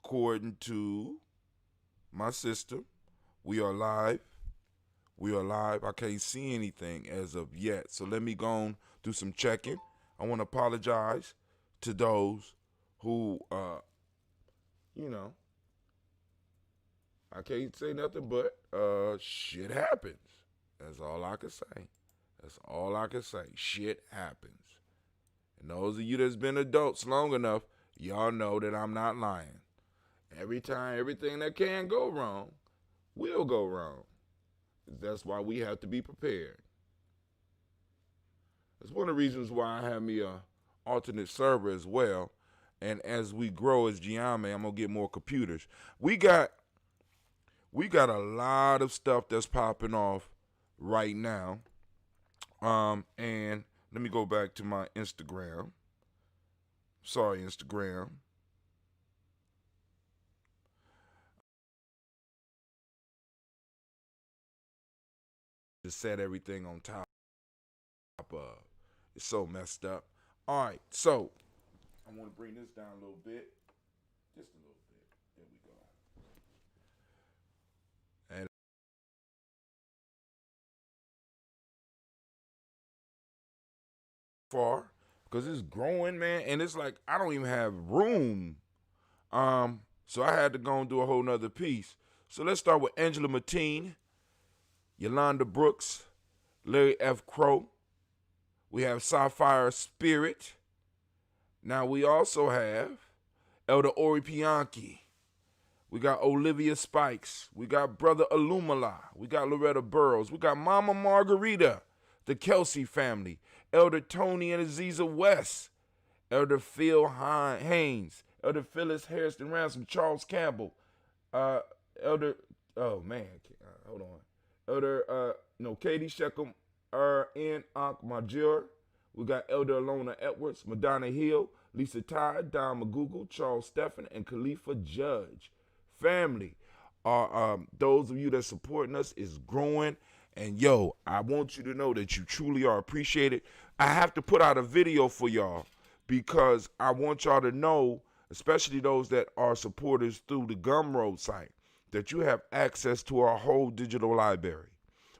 according to my system, we are live. We are live. I can't see anything as of yet. So let me go on, do some checking. I want to apologize to those who, I can't say nothing but shit happens. That's all I can say. That's all I can say. Shit happens. And those of you that's been adults long enough, y'all know that I'm not lying. Every time, everything that can go wrong will go wrong. That's why we have to be prepared. That's one of the reasons why I have me a alternate server as well. And as we grow as Gye-Nyame, I'm gonna get more computers. We got a lot of stuff that's popping off right now. And let me go back to my Instagram. Sorry, Instagram. To set everything on top of. It's so messed up. All right, so I want to bring this down a little bit. Just a little bit. There we go. And far, because it's growing, man, and it's like I don't even have room. So I had to go and do a whole nother piece. So let's start with Angela Mateen, Yolanda Brooks, Larry F. Crow. We have Sapphire Spirit. Now we also have Elder Ori Pianki. We got Olivia Spikes. We got Brother Alumala. We got Loretta Burrows. We got Mama Margarita, the Kelsey family. Elder Tony and Aziza West. Elder Phil Haynes. Elder Phyllis Harrison Ransom. Charles Campbell. Elder, oh man, hold on. Elder, Katie Sheckham, N. Ankh Major. We got Elder Alona Edwards, Madonna Hill, Lisa Todd, Don McGoogle, Charles Stephan, and Khalifa Judge. Family, those of you that supporting us is growing. And yo, I want you to know that you truly are appreciated. I have to put out a video for y'all because I want y'all to know, especially those that are supporters through the Gumroad site, that you have access to our whole digital library,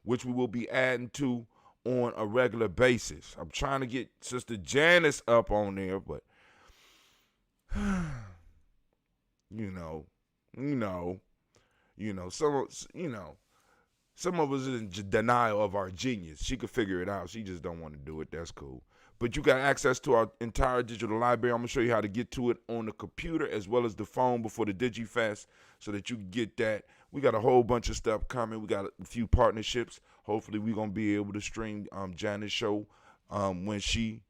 which we will be adding to on a regular basis. I'm trying to get Sister Janice up on there, but some of us is in denial of our genius. She could figure it out. She just don't want to do it. That's cool. But you got access to our entire digital library. I'm going to show you how to get to it on the computer as well as the phone before the DigiFest so that you can get that. We got a whole bunch of stuff coming. We got a few partnerships. Hopefully we're going to be able to stream Janice's show when she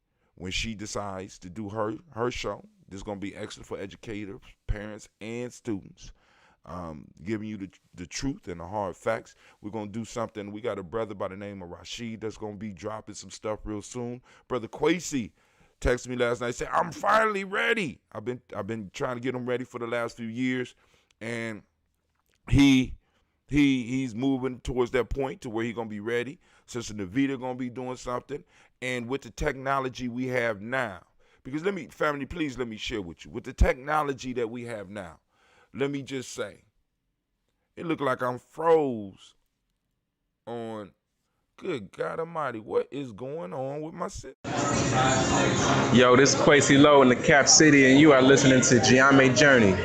decides to do her show. This is going to be excellent for educators, parents, and students. Giving you the truth and the hard facts. We're going to do something. We got a brother by the name of Rashid that's going to be dropping some stuff real soon. Brother Quasi texted me last night, said, I'm finally ready. I've been trying to get him ready for the last few years, and he's moving towards that point to where he's going to be ready. Sister Navita going to be doing something. And with the technology we have now, because family, please let me share with you. With the technology that we have now, let me just say, it looked like I'm froze on, good God Almighty, what is going on with my system? Yo, this is Quasi Low in the Cap City, and you are listening to Gye-Nyame Journey.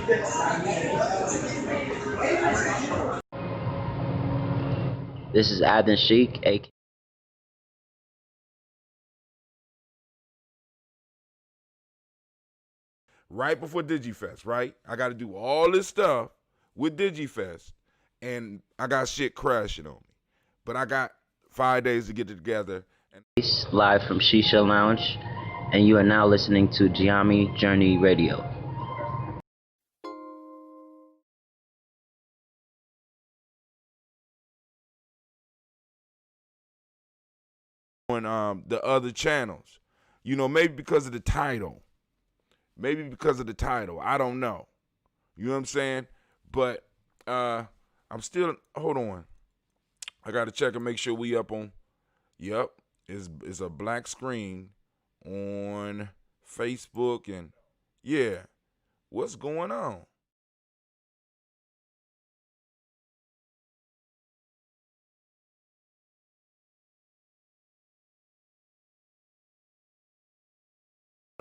This is Aden Sheik, aka Right before DigiFest, right? I got to do all this stuff with DigiFest, and I got shit crashing on me. But I got 5 days to get it together. live from Shisha Lounge, and you are now listening to Gye-Nyame Journey Radio. On the other channels, maybe because of the title. I don't know. You know what I'm saying? But I'm still, hold on. I got to check and make sure we up on, yep, it's a black screen on Facebook, and yeah, what's going on?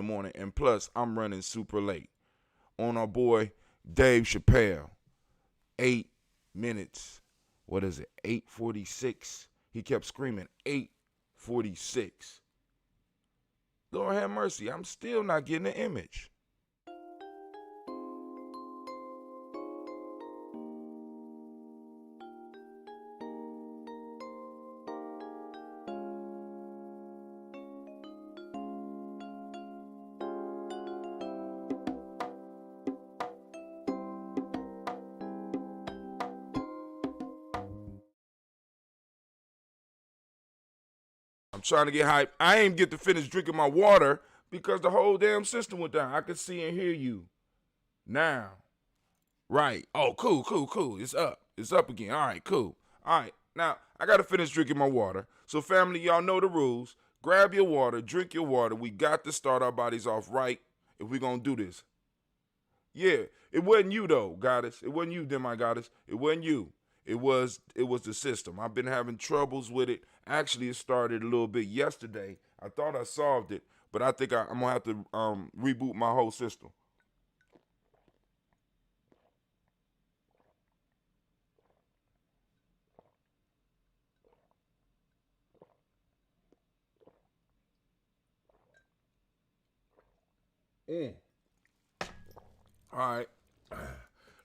the morning, and plus I'm running super late. On our boy Dave Chappelle, 8 minutes. What is it? 8:46. He kept screaming 8:46. Lord have mercy. I'm still not getting the image. I'm trying to get hype. I ain't get to finish drinking my water because the whole damn system went down. I could see and hear you now. Right. Oh, cool. It's up. It's up again. All right, cool. All right. Now, I got to finish drinking my water. So, family, y'all know the rules. Grab your water. Drink your water. We got to start our bodies off right if we're going to do this. Yeah. It wasn't you, though, goddess. It wasn't you, then, my goddess. It wasn't you. It was the system. I've been having troubles with it. Actually, it started a little bit yesterday. I thought I solved it, but I think I'm going to have to reboot my whole system. All right.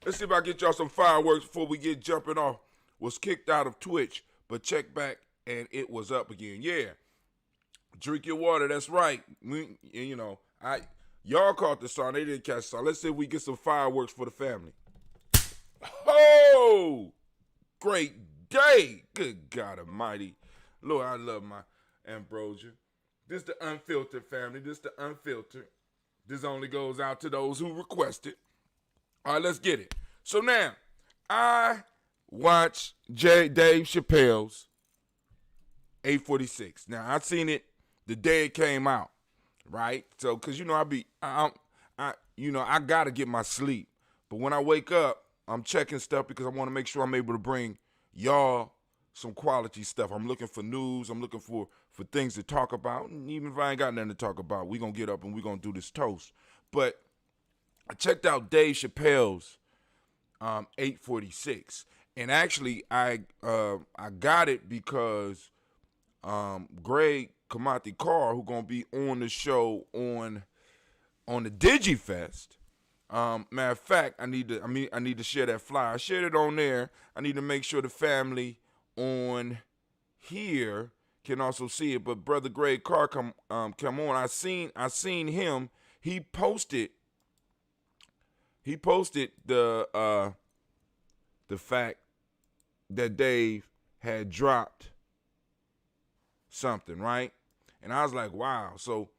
Let's see if I get y'all some fireworks before we get jumping off. Was kicked out of Twitch, but check back and it was up again. Yeah. Drink your water. That's right. Y'all caught the song. They didn't catch the song. Let's see if we get some fireworks for the family. Oh, great day. Good God Almighty. Lord, I love my ambrosia. This the unfiltered family. This the unfiltered. This only goes out to those who request it. All right, let's get it. So now, I watched Dave Chappelle's 8:46. Now, I seen it the day it came out, right? So, cause I gotta get my sleep. But when I wake up, I'm checking stuff because I want to make sure I'm able to bring y'all some quality stuff. I'm looking for news. I'm looking for things to talk about. And even if I ain't got nothing to talk about, we gonna get up and we gonna do this toast. But I checked out Dave Chappelle's 8:46, and actually I got it because Greg Kamati Carr, who gonna be on the show on the DigiFest. Matter of fact, I need to share that flyer. I shared it on there. I need to make sure the family on here can also see it. But brother Greg Carr come on. I seen him. He posted the fact that Dave had dropped something, right? And I was like, wow. So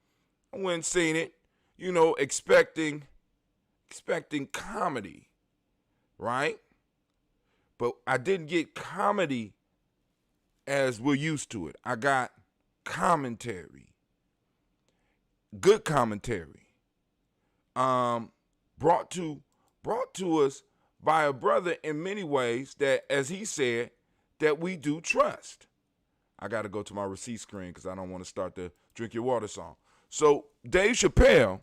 I went and seen it, expecting comedy, right? But I didn't get comedy as we're used to it. I got commentary, good commentary, brought to us by a brother in many ways that, as he said, that we do trust. I got to go to my receipt screen because I don't want to start the Drink Your Water song. So Dave Chappelle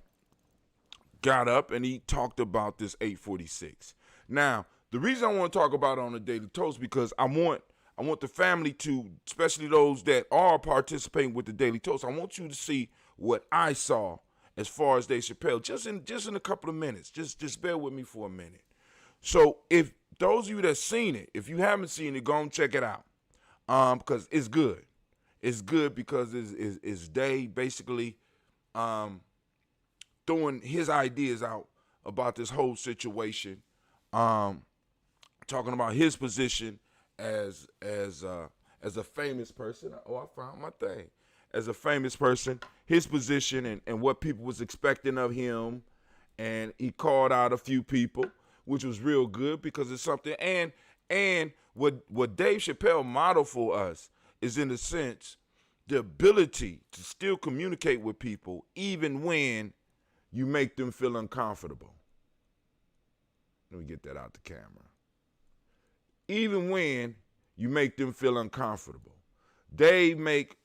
got up and he talked about this 8:46. Now, the reason I want to talk about it on the Daily Toast because I want the family to, especially those that are participating with the Daily Toast, I want you to see what I saw as far as Dave Chappelle just in a couple of minutes. Just bear with me for a minute. So if those of you that seen it, if you haven't seen it, go and check it out. Because it's good. It's good because it's Dave basically throwing his ideas out about this whole situation, talking about his position as a famous person. Oh, I found my thing. As a famous person, his position and what people was expecting of him, and he called out a few people, which was real good because it's something. And what Dave Chappelle modeled for us is, in a sense, the ability to still communicate with people even when you make them feel uncomfortable. Let me get that out the camera. Even when you make them feel uncomfortable. Dave make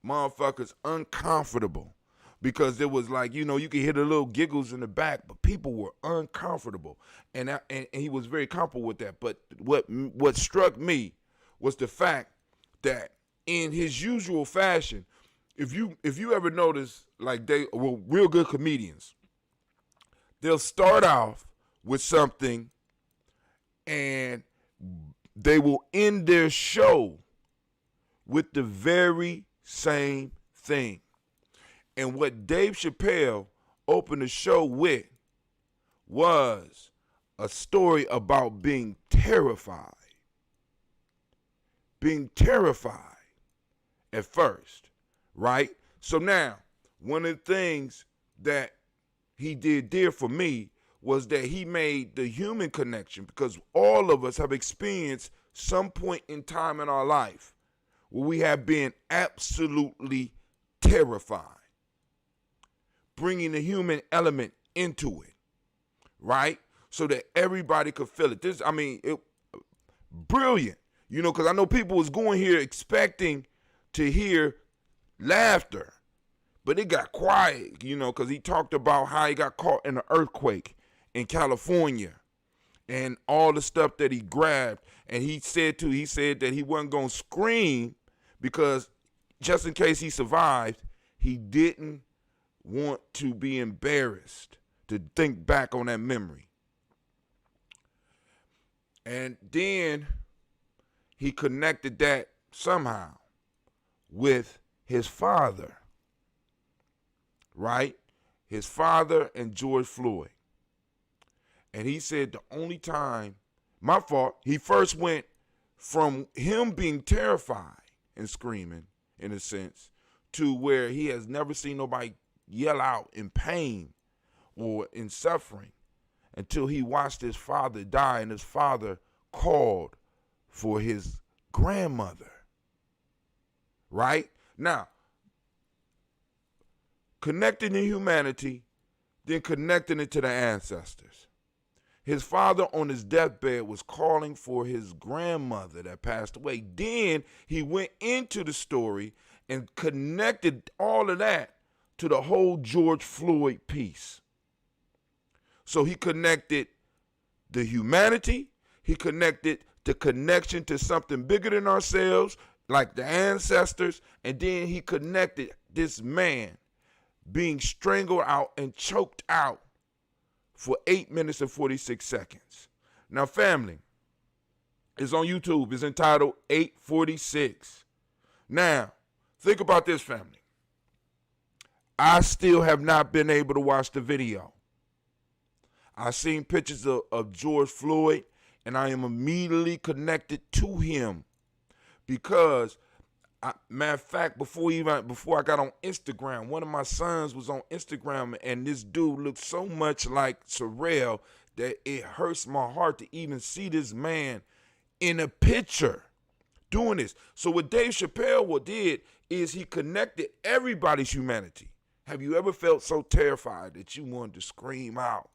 motherfuckers uncomfortable because it was like, you could hear the little giggles in the back, but people were uncomfortable, and he was very comfortable with that. But what struck me was the fact that in his usual fashion, if you ever notice, like real good comedians, they'll start off with something and they will end their show with the very same thing. And what Dave Chappelle opened the show with was a story about being terrified. Being terrified at first, right? So now, one of the things that he did for me was that he made the human connection, because all of us have experienced some point in time in our life where we have been absolutely terrified. Bringing the human element into it, right? So that everybody could feel it. Brilliant, because I know people was going here expecting to hear laughter, but it got quiet, because he talked about how he got caught in an earthquake in California and all the stuff that he grabbed. And he said that he wasn't going to scream because just in case he survived, he didn't want to be embarrassed to think back on that memory. And then he connected that somehow with his father, right? His father and George Floyd. And he said the only time, my fault, he first went from him being terrified and screaming, in a sense, to where he has never seen nobody yell out in pain or in suffering until he watched his father die, and his father called for his grandmother. Right? Now, connecting to humanity, then connecting it to the ancestors. His father on his deathbed was calling for his grandmother that passed away. Then he went into the story and connected all of that to the whole George Floyd piece. So he connected the humanity, he connected the connection to something bigger than ourselves, like the ancestors, and then he connected this man being strangled out and choked out for 8 minutes and 46 seconds. Now, family, it's on YouTube. It's entitled 846. Now, think about this, family. I still have not been able to watch the video. I've seen pictures of George Floyd, and I am immediately connected to him because, matter of fact, before I got on Instagram, one of my sons was on Instagram, and this dude looked so much like Sorrell that it hurts my heart to even see this man in a picture doing this. So what Dave Chappelle did is he connected everybody's humanity. Have you ever felt so terrified that you wanted to scream out?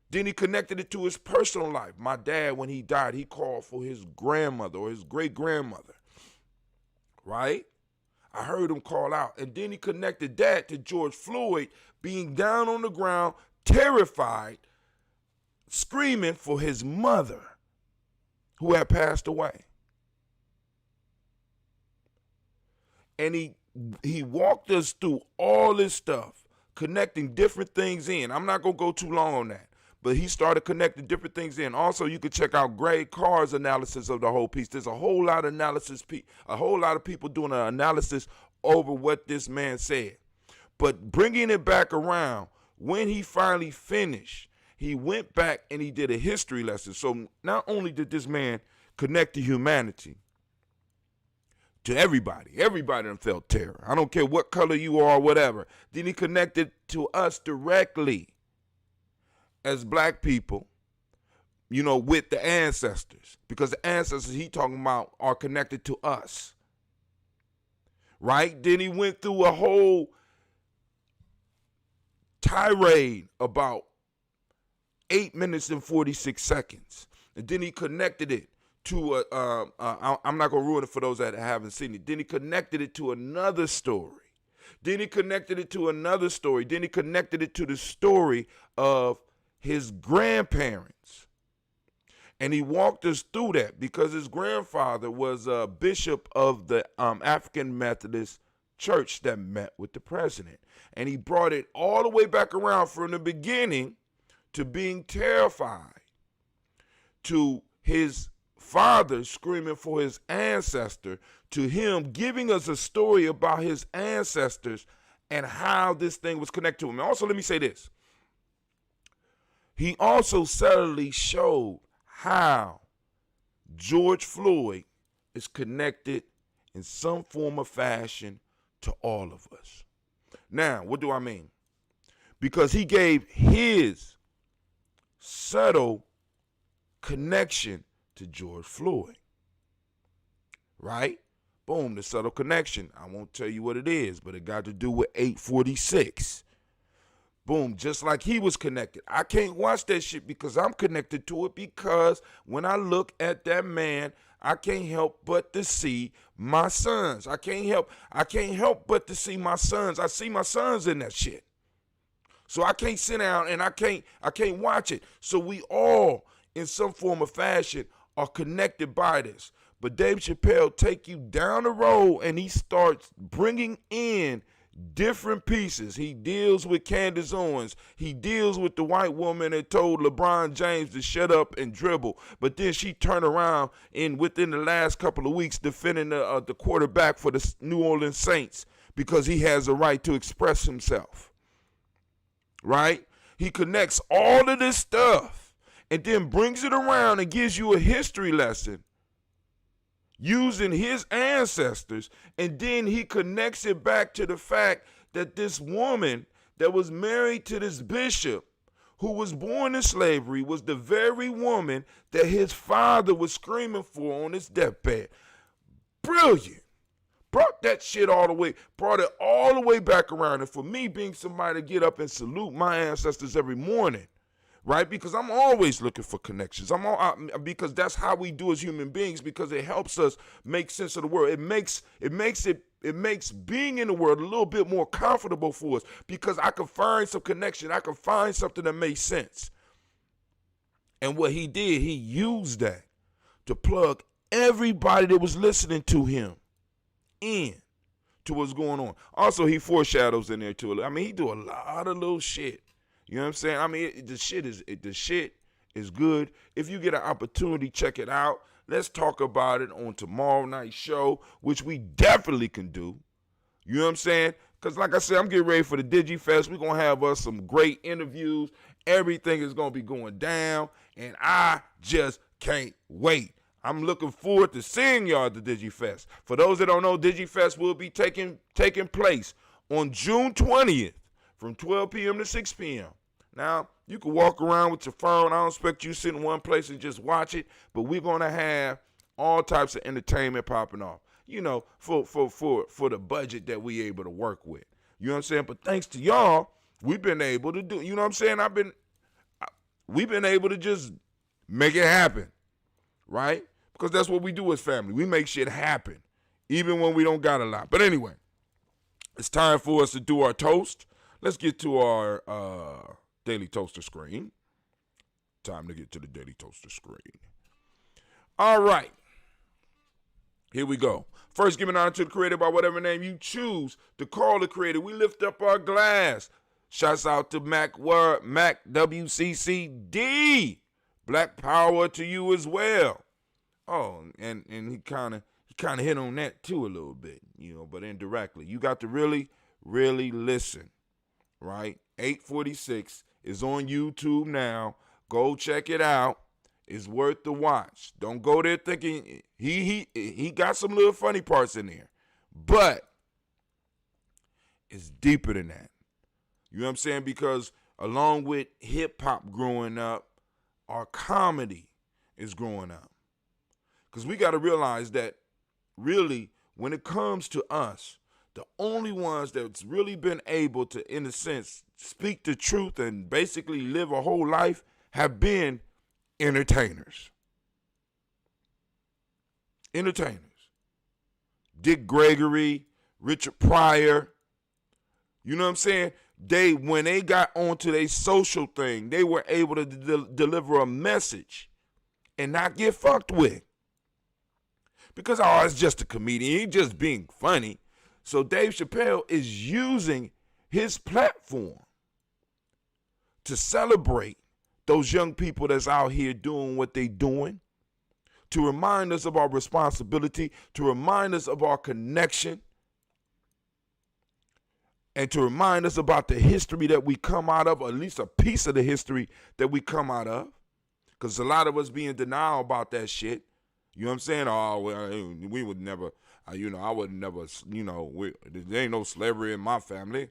Then he connected it to his personal life. My dad, when he died, he called for his grandmother or his great-grandmother, right? I heard him call out. And then he connected that to George Floyd being down on the ground, terrified, screaming for his mother who had passed away. And he walked us through all this stuff, connecting different things in. I'm not going to go too long on that. But he started connecting different things in. Also, you could check out Greg Carr's analysis of the whole piece. There's a whole lot of analysis, a whole lot of people doing an analysis over what this man said. But bringing it back around, when he finally finished, he went back and he did a history lesson. So not only did this man connect to humanity, to everybody done felt terror. I don't care what color you are or whatever. Then he connected to us directly as black people, with the ancestors, because the ancestors he talking about are connected to us, right? Then he went through a whole tirade about 8 minutes and 46 seconds, and then he connected it to I'm not gonna ruin it for those that haven't seen it. Then he connected it to another story, Then he connected it to another story. Then he connected it to the story of his grandparents. And he walked us through that because his grandfather was a bishop of the African Methodist Church that met with the president. And he brought it all the way back around from the beginning to being terrified, to his father screaming for his ancestor, to him giving us a story about his ancestors and how this thing was connected to him. And also, let me say this. He also subtly showed how George Floyd is connected in some form or fashion to all of us. Now, what do I mean? Because he gave his subtle connection to George Floyd, right? Boom, the subtle connection. I won't tell you what it is, but it got to do with 846. Boom, just like he was connected. I can't watch that shit because I'm connected to it, because when I look at that man, I can't help but to see my sons. I can't help but to see my sons. I see my sons in that shit. So I can't sit down and I can't watch it. So we all, in some form of fashion, are connected by this. But Dave Chappelle take you down the road and he starts bringing in different pieces. He deals with Candace Owens. He deals with the white woman that told LeBron James to shut up and dribble. But then she turned around and within the last couple of weeks defending the quarterback for the New Orleans Saints because he has a right to express himself. Right? He connects all of this stuff and then brings it around and gives you a history lesson using his ancestors, and then he connects it back to the fact that this woman that was married to this bishop who was born in slavery was the very woman that his father was screaming for on his deathbed. Brilliant. Brought that shit all the way, brought it all the way back around. And for me, being somebody to get up and salute my ancestors every morning, right? Because I'm always looking for connections. Because that's how we do as human beings, because it helps us make sense of the world. It makes being in the world a little bit more comfortable for us, because I can find some connection. I can find something that makes sense. And what he did, he used that to plug everybody that was listening to him in to what's going on. Also, he foreshadows in there too. I mean, he do a lot of little shit. You know what I'm saying? I mean, the shit is good. If you get an opportunity, check it out. Let's talk about it on tomorrow night's show, which we definitely can do. You know what I'm saying? Because like I said, I'm getting ready for the DigiFest. We're going to have us some great interviews. Everything is going to be going down, and I just can't wait. I'm looking forward to seeing y'all at the DigiFest. For those that don't know, DigiFest will be taking place on June 20th. From 12 p.m. to 6 p.m. Now, you can walk around with your phone. I don't expect you to sit in one place and just watch it, but we're going to have all types of entertainment popping off, you know, for the budget that we able to work with. You know what I'm saying? But thanks to y'all, we've been able to do, you know what I'm saying? We've been able to just make it happen, right? Because that's what we do as family. We make shit happen, even when we don't got a lot. But anyway, it's time for us to do our toast. Let's get to our Daily Toaster screen. Time to get to the Daily Toaster screen. All right. Here we go. First, giving honor to the creator by whatever name you choose to call the creator. We lift up our glass. Shouts out to Mac WCCD. Black power to you as well. Oh, and he kind of hit on that too a little bit, you know, but indirectly. You got to really, really listen. Right? 846 is on YouTube now. Go check it out. It's worth the watch. Don't go there thinking he got some little funny parts in there. But it's deeper than that. You know what I'm saying? Because along with hip hop growing up, our comedy is growing up. Because we got to realize that really, when it comes to us, the only ones that's really been able to, in a sense, speak the truth and basically live a whole life have been entertainers. Entertainers. Dick Gregory, Richard Pryor, You know what I'm saying? When they got onto their social thing, they were able to deliver a message and not get fucked with. Because, oh, it's just a comedian. He's just being funny. So Dave Chappelle is using his platform to celebrate those young people that's out here doing what they doing, to remind us of our responsibility, to remind us of our connection, and to remind us about the history that we come out of, or at least a piece of the history that we come out of. Because a lot of us be in denial about that shit. You know what I'm saying? Oh, well, we would never, I would never, there ain't no slavery in my family.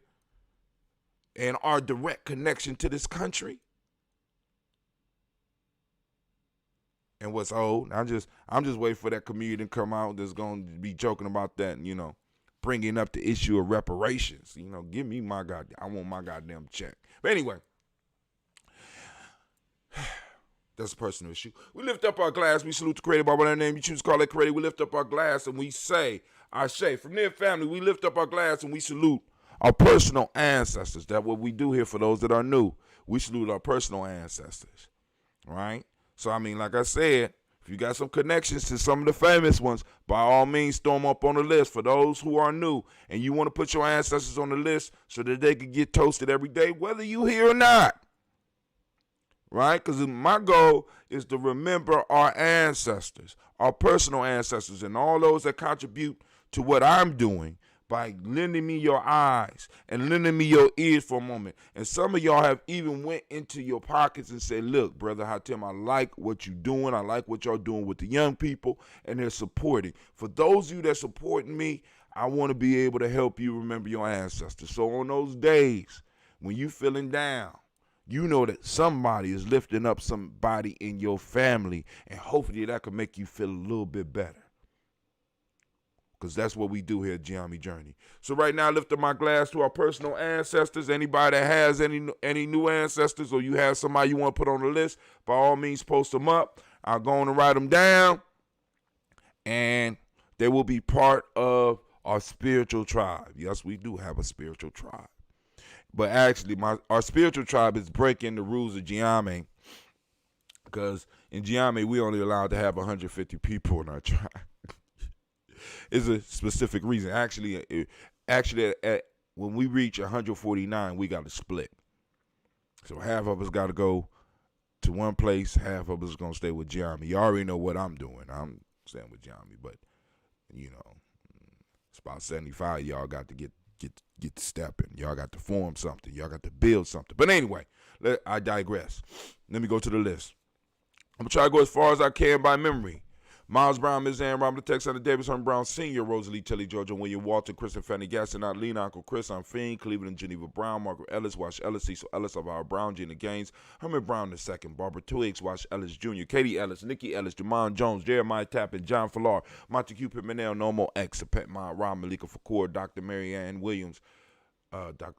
And our direct connection to this country. And what's old, I'm just waiting for that comedian to come out that's going to be joking about that, and, bringing up the issue of reparations. Give me I want my goddamn check. But anyway, that's a personal issue. We lift up our glass. We salute the creator by whatever name you choose to call it creator. We lift up our glass and we say, from their family, we lift up our glass and we salute our personal ancestors. That's what we do here for those that are new. We salute our personal ancestors, right? So, like I said, if you got some connections to some of the famous ones, by all means, throw them up on the list. For those who are new and you want to put your ancestors on the list so that they can get toasted every day, whether you here or not, right? Because my goal is to remember our ancestors, our personal ancestors, and all those that contribute to what I'm doing by lending me your eyes and lending me your ears for a moment. And some of y'all have even went into your pockets and said, look, Brother Hatem, I like what you're doing. I like what y'all doing with the young people, and they're supporting. For those of you that supporting me, I want to be able to help you remember your ancestors. So on those days when you feeling down, you know that somebody is lifting up somebody in your family, and hopefully that can make you feel a little bit better. Because that's what we do here at Gye-Nyame Journey. So right now, I lift up my glass to our personal ancestors. Anybody that has any new ancestors, or you have somebody you want to put on the list, by all means, post them up. I'll go on and write them down, and they will be part of our spiritual tribe. Yes, we do have a spiritual tribe. But actually, our spiritual tribe is breaking the rules of Gye-Nyame, because in Gye-Nyame, we only allowed to have 150 people in our tribe. It's a specific reason. Actually, when we reach 149, we got to split. So half of us got to go to one place, half of us going to stay with Gye-Nyame. You already know what I'm doing. I'm staying with Gye-Nyame, but, it's about 75 of y'all got to get stepping. Y'all got to form something. Y'all got to build something. But anyway, I digress. Let me go to the list. I'm going to try to go as far as I can by memory. Miles Brown, Ms. Ann, Robert Texas, Davis, Herman Brown Sr., Rosalie, Tilly, Georgia, William Walter, Chris and Fanny Gaston, Lena, Uncle Chris, I'm Fiend, Cleveland, Geneva Brown, Margaret Ellis, Wash Ellis, Cecil Ellis, Alvaro Brown, Gina Gaines, Herman Brown II, Barbara Twiggs, Wash Ellis Jr., Katie Ellis, Nikki Ellis, Jamon Jones, Jeremiah Tappan, John Fallar, Montague Pimenel, Normo X, Pet Ma, Rob Malika Fakour, Dr. Mary Ann Williams, Dr.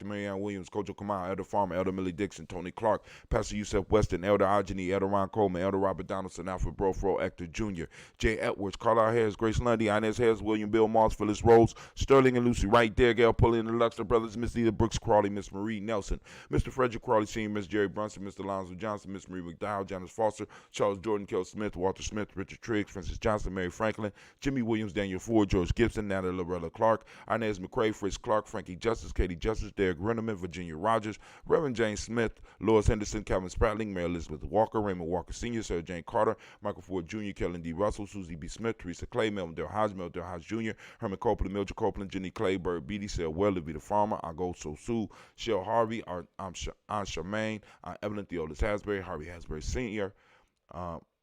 Marianne Williams, Kojo Kamal, Elder Farmer, Elder Millie Dixon, Tony Clark, Pastor Yusef Weston, Elder Ajani, Elder Ron Coleman, Elder Robert Donaldson, Alfred Brofro, Hector Jr., Jay Edwards, Carlisle Harris, Grace Lundy, Inez Harris, William Bill Moss, Phyllis Rose, Sterling and Lucy Wright, Gail Pulley and the Luxor Brothers, Miss Lita Brooks Crawley, Miss Marie Nelson, Mr. Frederick Crawley Sr., Miss Jerry Brunson, Mr. Lonzo Johnson, Miss Marie McDowell, Janice Foster, Charles Jordan, Kel Smith, Walter Smith, Richard Triggs, Francis Johnson, Mary Franklin, Jimmy Williams, Daniel Ford, George Gibson, Natalie Lorella Clark, Inez McCrae, Fritz Clark, Frankie Justice, Katie Justice, Derek Renneman, Virginia Rogers, Reverend James Smith, Lois Henderson, Calvin Spratling, Mary Elizabeth Walker, Raymond Walker Sr., Sarah Jane Carter, Michael Ford Jr., Kellen D. Russell, Susie B. Smith, Teresa Clay, Melvin Del Hodge, Jr., Herman Copeland, Mildred Copeland, Jenny Clay, Bird Beatty, Sarah Well, Levita Farmer, Ago Sosu, Shell Harvey, Aunt Charmaine, Evelyn Theodis Hasbury, Harvey Hasbury Sr.,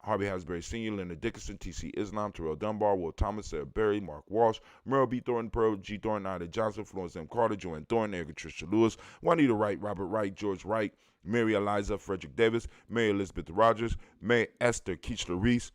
Harvey Hasbury Sr., Leonard Dickinson, T.C. Islam, Terrell Dunbar, Will Thomas, Sarah Berry, Mark Walsh, Merle B. Thornton, Pearl G. Thornton, Ida Johnson, Florence M. Carter, Joanne Thornton, Erica Tricia Lewis, Juanita Wright, Robert Wright, George Wright, Mary Eliza, Frederick Davis, Mary Elizabeth Rogers, Mary Esther Keechler Reese,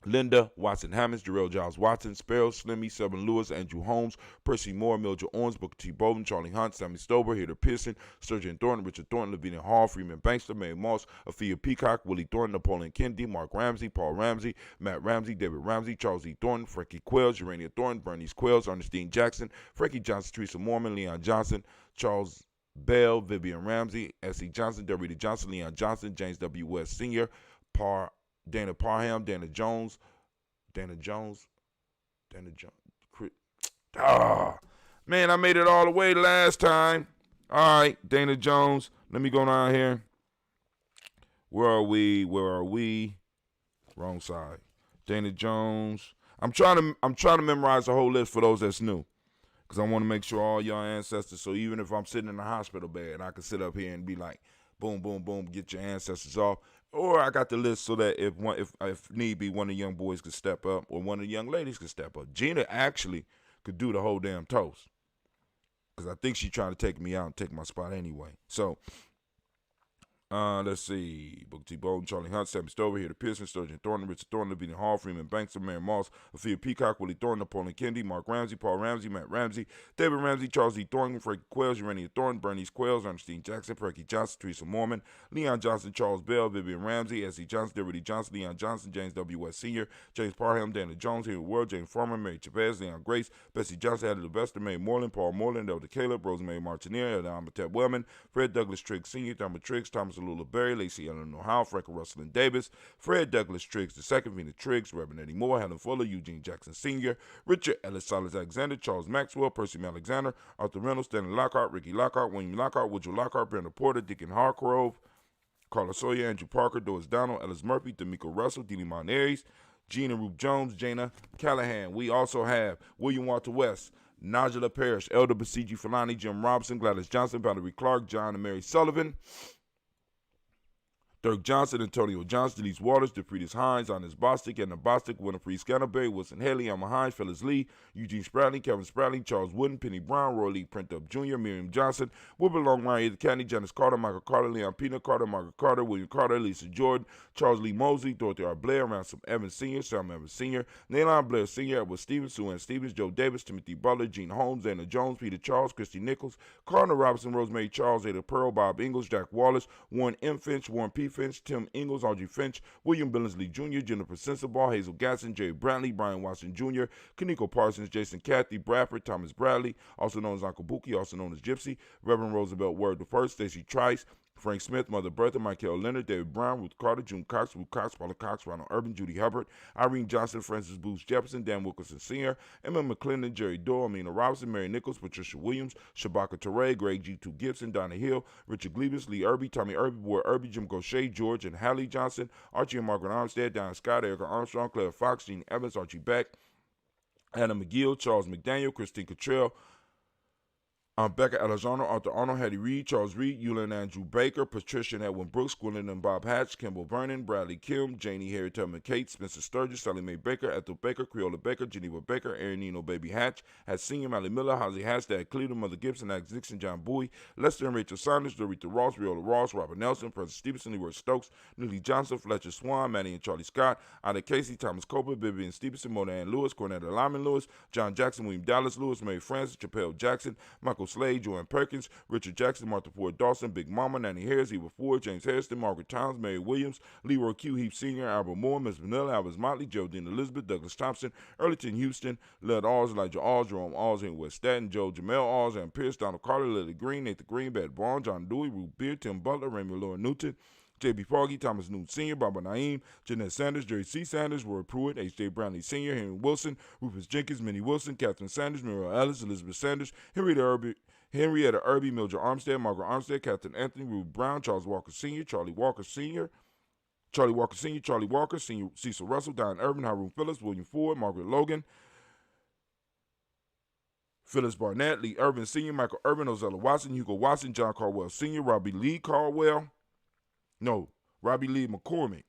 Linda Watson Hammonds, Jarrell Giles Watson, Sparrow, Slimmy, Sevin Lewis, Andrew Holmes, Percy Moore, Mildred Owens, Booker T. Bowden, Charlie Hunt, Sammy Stover, Hader Pearson, Sturgeon Thornton, Richard Thornton, Lavinia Hall, Freeman Bankster, Mary Moss, Afia Peacock, Willie Thornton, Napoleon Kennedy, Mark Ramsey, Paul Ramsey, Matt Ramsey, David Ramsey, Charles E. Thornton, Frankie Quells, Urania Thornton, Bernice Quells, Ernestine Jackson, Frankie Johnson, Teresa Mormon, Leon Johnson, Charles Bell, Vivian Ramsey, S.E. Johnson, Dorita Johnson, Leon Johnson, James W. West Sr., Dana Parham, Dana Jones, man, I made it all the way last time. All right, Dana Jones. Let me go down here. Where are we? Wrong side. Dana Jones. I'm trying to memorize the whole list for those that's new, because I want to make sure all y'all ancestors. So even if I'm sitting in a hospital bed, I can sit up here and be like, boom, boom, boom, get your ancestors off. Or I got the list so that if need be, one of the young boys could step up or one of the young ladies could step up. Gina actually could do the whole damn toast, because I think she's trying to take me out and take my spot anyway. So, let's see. Booker T. Bowden, Charlie Hunt, Sammy Stover, Hader Pearson, Sturgeon Thornton, Richard Thornton, Lavinia Hall, Freeman Bankster, Mary Moss, Afia Peacock, Willie Thornton, Napoleon Kennedy, Mark Ramsey, Paul Ramsey, Matt Ramsey, David Ramsey, Charles E. Thornton, Frankie Quells, Urania Thornton, Bernice Quells, Ernestine Jackson, Frankie Johnson, Teresa Mormon, Leon Johnson, Charles Bell, Vivian Ramsey, S.E. Johnson, Dorita Johnson, Leon Johnson, James W. West Sr., James Parham, Dana Jones, Henry Ward, James Farmer, Mary Chavez, Leon Grace, Bessie Johnson, Addie Levester, May Moreland, Paul Moreland, Elder Caleb, Rosemary Martineer, Elder Amatep Wellman, Fred Douglas Triggs Sr., Thomas Triggs, Thomas Alula Berry, Lacey Ellen O'Howe, Frank Russell and Davis, Fred Douglas Triggs II, Vina Triggs, Reverend Eddie Moore, Helen Fuller, Eugene Jackson Sr., Richard Ellis Silas Alexander, Charles Maxwell, Percy Alexander, Arthur Reynolds, Stanley Lockhart, Ricky Lockhart, William Lockhart, Woodrow Lockhart, Brandon Porter, Deacon Hargrove, Carla Sawyer, Andrew Parker, Doris Donald, Ellis Murphy, D'Amico Russell, Dini Monares, Gina Rube Jones, Jana Callahan. We also have William Walter West, Najla Parrish, Elder Basiji Falani, Jim Robinson, Gladys Johnson, Valerie Clark, John and Mary Sullivan, Dirk Johnson, Antonio Johnson, Denise Waters, DeFriedis Hines, Ines Bostic, Edna Bostic, Winifred Scanterbury, Wilson Haley, Alma Hines, Phyllis Lee, Eugene Spradley, Kevin Spradley, Charles Wooden, Penny Brown, Roy Lee Printup Jr., Miriam Johnson, Wilbur Longmire, Edith County, Janice Carter, Michael Carter, Leon Pina Carter, Margaret Carter, William Carter, Lisa Jordan, Charles Lee Mosley, Dorothy R. Blair, Ransom Evans Sr., Sam Evans Sr., Naylon Blair Sr., Edward Stevens, Sue Ann Stevens, Joe Davis, Timothy Butler, Gene Holmes, Anna Jones, Peter Charles, Christy Nichols, Cardinal Robinson, Rosemary Charles, Ada Pearl, Bob Ingalls, Jack Wallace, Warren M. Finch, Warren P. Finch, Tim Ingalls, Audrey Finch, William Billingsley Jr., Jennifer Sensabaugh, Hazel Gatson, Jerry Brantley, Brian Watson Jr., Kaniko Parsons, Jason Cathy, Bradford, Thomas Bradley, also known as Uncle Buki, also known as Gypsy, Reverend Roosevelt Word I, Stacey Trice, Frank Smith, Mother Bertha, Michael Leonard, David Brown, Ruth Carter, June Cox, Ruth Cox, Paula Cox, Ronald Urban, Judy Hubbard, Irene Johnson, Francis Booth Jefferson, Dan Wilkerson Sr., Emma McClendon, Jerry Doyle, Amina Robinson, Mary Nichols, Patricia Williams, Shabaka Teray, Greg G2 Gibson, Donna Hill, Richard Glebus, Lee Irby, Tommy Irby, Boy Irby, Jim Gaucher, George and Hallie Johnson, Archie and Margaret Armstead, Diane Scott, Erica Armstrong, Claire Fox, Gene Evans, Archie Beck, Anna McGill, Charles McDaniel, Christine Cottrell, Becca Alexander, Arthur Arnold, Hattie Reed, Charles Reed, Eulin Andrew Baker, Patricia and Edwin Brooks, Gwendolyn and Bob Hatch, Kimball Vernon, Bradley Kim, Janie Harry Tubman Kate, Spencer Sturgis, Sally Mae Baker, Ethel Baker, Creola Baker, Geneva Baker, Aaron Nino Baby Hatch, Hatch Senior, Mally Miller, Halsey Hatch, Dad Cleveland, Mother Gibson, Alex Dixon, John Bowie, Lester and Rachel Saunders, Dorita Ross, Riola Ross, Robert Nelson, President Stevenson, Leroy Stokes, Neely Johnson, Fletcher Swan, Manny and Charlie Scott, Ida Casey, Thomas Copeland, Vivian Stevenson, Mona Ann Lewis, Cornetta Lyman Lewis, John Jackson, William Dallas Lewis, Mary Francis, Chappelle Jackson, Michael Slade, Joanne Perkins, Richard Jackson, Martha Ford Dawson, Big Mama, Nanny Harris, Eva Ford, James Harrison, Margaret Towns, Mary Williams, Leroy Q. Heap Sr., Albert Moore, Miss Vanilla, Albert Motley, Geraldine Elizabeth, Douglas Thompson, Earlington Houston, Led Alls, Elijah Alls, Jerome Alls, and West Staten, Joe Jamel Alls, and Pierce, Donald Carter, Lily Green, Nathan Green, Bad Braun, John Dewey, Ruth Beard, Tim Butler, Raymond Laura Newton, J.B. Foggy, Thomas Newton Sr., Barbara Naeem, Jeanette Sanders, Jerry C. Sanders, Roy Pruitt, H.J. Brownlee Sr., Henry Wilson, Rufus Jenkins, Minnie Wilson, Catherine Sanders, Muriel Ellis, Elizabeth Sanders, Henrietta Irby, Mildred Armstead, Margaret Armstead, Captain Anthony, Ruth Brown, Charles Walker Sr., Charlie Walker Sr., Charlie Walker, Senior, Cecil Russell, Diane Urban, Haroon Phillips, William Ford, Margaret Logan, Phyllis Barnett, Lee Urban Sr., Michael Urban, Ozella Watson, Hugo Watson, John Caldwell Sr., Robbie Lee McCormick,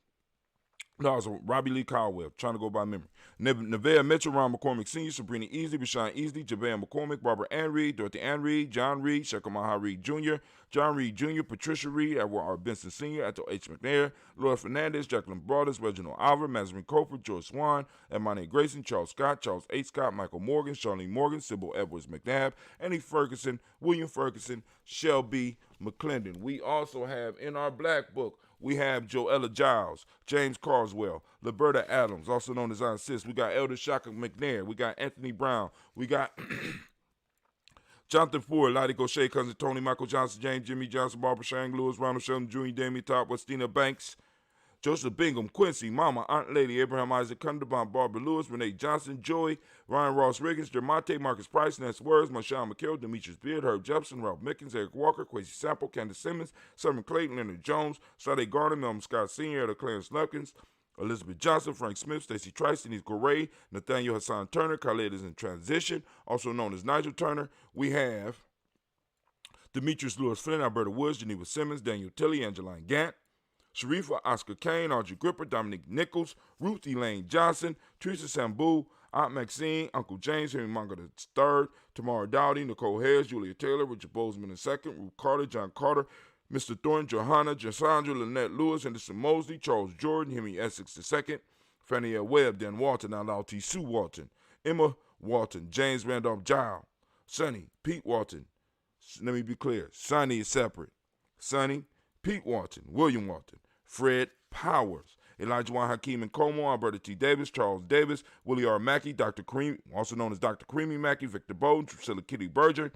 No, it's Robbie Lee Caldwell, trying to go by memory. Nevaeh Mitchell, Ron McCormick Sr., Sabrina Easley, Rashawn Easley, Javea McCormick, Barbara Ann Reed, Dorothy Ann Reed, John Reed, Shekamaha Reed Jr., John Reed Jr., Patricia Reed, Edward R. Benson Sr., Ethel H. McNair, Laura Fernandez, Jacqueline Broadus, Reginald Oliver, Mazarin Cofer, George Swan, Emane Grayson, Charles Scott, Charles H. Scott, Michael Morgan, Charlene Morgan, Sybil Edwards McNabb, Annie Ferguson, William Ferguson, Shelby McClendon. We also have in our black book, we have Joella Giles, James Carswell, Liberta Adams, also known as Aunt Sis. We got Elder Shaka McNair. We got Anthony Brown. We got Jonathan Ford, Lottie Gaucher, Cousin Tony, Michael Johnson, James, Jimmy Johnson, Barbara Shang Lewis, Ronald Sheldon Jr., Damien Top, Westina Banks, Joseph Bingham, Quincy, Mama, Aunt Lady, Abraham Isaac Cunderbond, Barbara Lewis, Renee Johnson, Joy, Ryan Ross Riggins, Dermonte, Marcus Price, Nance Words, Marshawn McKell, Demetrius Beard, Herb Jepson, Ralph Mickens, Eric Walker, Quasi Sample, Candace Simmons, Simon Clayton, Leonard Jones, Sade Garner, Melvin Scott Sr., Etta Clarence Lepkins, Elizabeth Johnson, Frank Smith, Stacey Trice, Denise Goray, Nathaniel Hassan Turner, Khaled is in transition, also known as Nigel Turner. We have Demetrius Lewis Flynn, Alberta Woods, Geneva Simmons, Daniel Tilley, Angeline Gant, Sharifa Oscar Kane, Audrey Gripper, Dominic Nichols, Ruth Elaine Johnson, Teresa Sambu, Aunt Maxine, Uncle James, Henry Munger III, Tamara Dowdy, Nicole Harris, Julia Taylor, Richard Bozeman II, Ruth Carter, John Carter, Mr. Thornton, Johanna, Jassandra, Lynette Lewis, Henderson Mosley, Charles Jordan, Henry Essex II, Fannie L. Webb, Dan Walton, Alal T. Sue Walton, Emma Walton, James Randolph Giles, Sonny, Pete Walton. Let me be clear. Sonny is separate. Sonny, Pete Walton, William Walton, Fred Powers, Elijah Juan Hakeem and Como, Alberta T. Davis, Charles Davis, Willie R. Mackey, Dr. Cream, also known as Dr. Creamy Mackey, Victor Bowden, Priscilla Kitty Berger,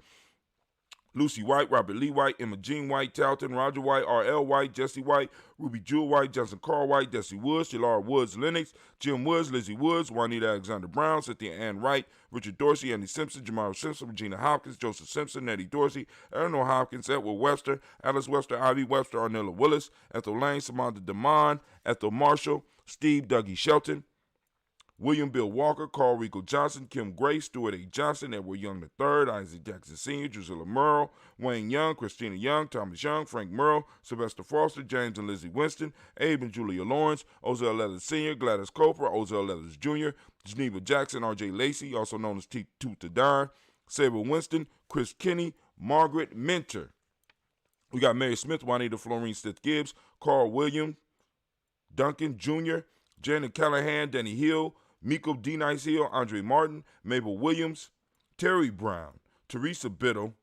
Lucy White, Robert Lee White, Emma Jean White, Talton, Roger White, R.L. White, Jesse White, Ruby Jewel White, Johnson Carl White, Desi Woods, Jalara Woods, Lennox, Jim Woods, Lizzie Woods, Juanita Alexander Brown, Cynthia Ann Wright, Richard Dorsey, Andy Simpson, Jamara Simpson, Regina Hopkins, Joseph Simpson, Nettie Dorsey, Eleanor Hopkins, Edward Webster, Alice Webster, Ivy Webster, Arnella Willis, Ethel Lane, Samantha DeMond, Ethel Marshall, Steve Dougie Shelton, William Bill Walker, Carl Rico Johnson, Kim Gray, Stuart A. Johnson, Edward Young III, Isaac Jackson Sr., Drusilla Merle, Wayne Young, Christina Young, Thomas Young, Frank Merle, Sylvester Foster, James and Lizzie Winston, Abe and Julia Lawrence, Ozell Leathers Sr., Gladys Cooper, Ozell Leathers Jr., Geneva Jackson, R.J. Lacey, also known as T. Toot to Don, Sabre Winston, Chris Kinney, Margaret Minter. We got Mary Smith, Juanita Florine Stith Gibbs, Carl William, Duncan Jr., Janet Callahan, Danny Hill, Miko D. Nice Hill, Andre Martin, Mabel Williams, Terry Brown, Teresa Biddle.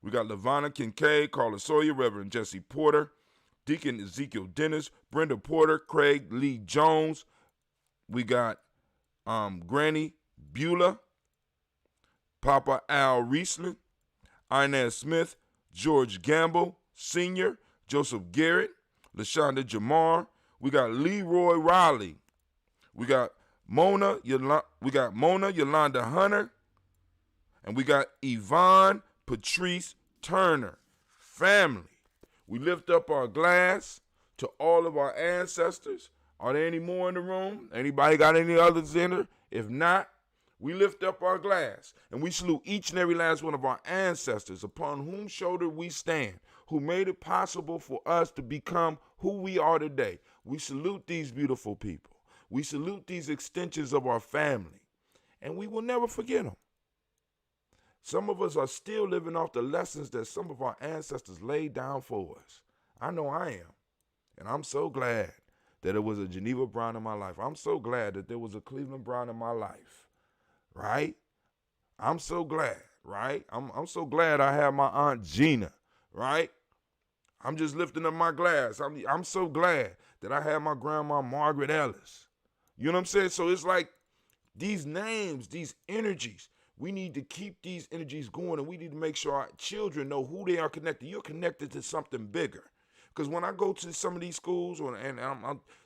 We got LaVonna Kincaid, Carla Sawyer, Reverend Jesse Porter, Deacon Ezekiel Dennis, Brenda Porter, Craig Lee Jones. We got Granny Beulah, Papa Al Riesling, Inez Smith, George Gamble Sr., Joseph Garrett, LaShonda Jamar. We got Leroy Riley. We got Mona Yolanda Hunter, and we got Yvonne Patrice Turner. Family, we lift up our glass to all of our ancestors. Are there any more in the room? Anybody got any others in there? If not, we lift up our glass and we salute each and every last one of our ancestors upon whom shoulder we stand, who made it possible for us to become who we are today. We salute these beautiful people. We salute these extensions of our family, and we will never forget them. Some of us are still living off the lessons that some of our ancestors laid down for us. I know I am, and I'm so glad that it was a Geneva Brown in my life. I'm so glad that there was a Cleveland Brown in my life, right? I'm so glad, right? I'm so glad I have my Aunt Gina, right? I'm just lifting up my glass. I'm so glad that I have my grandma Margaret Ellis. You know what I'm saying? So it's like these names, these energies, we need to keep these energies going, and we need to make sure our children know who they are connected. You're connected to something bigger. Because when I go to some of these schools,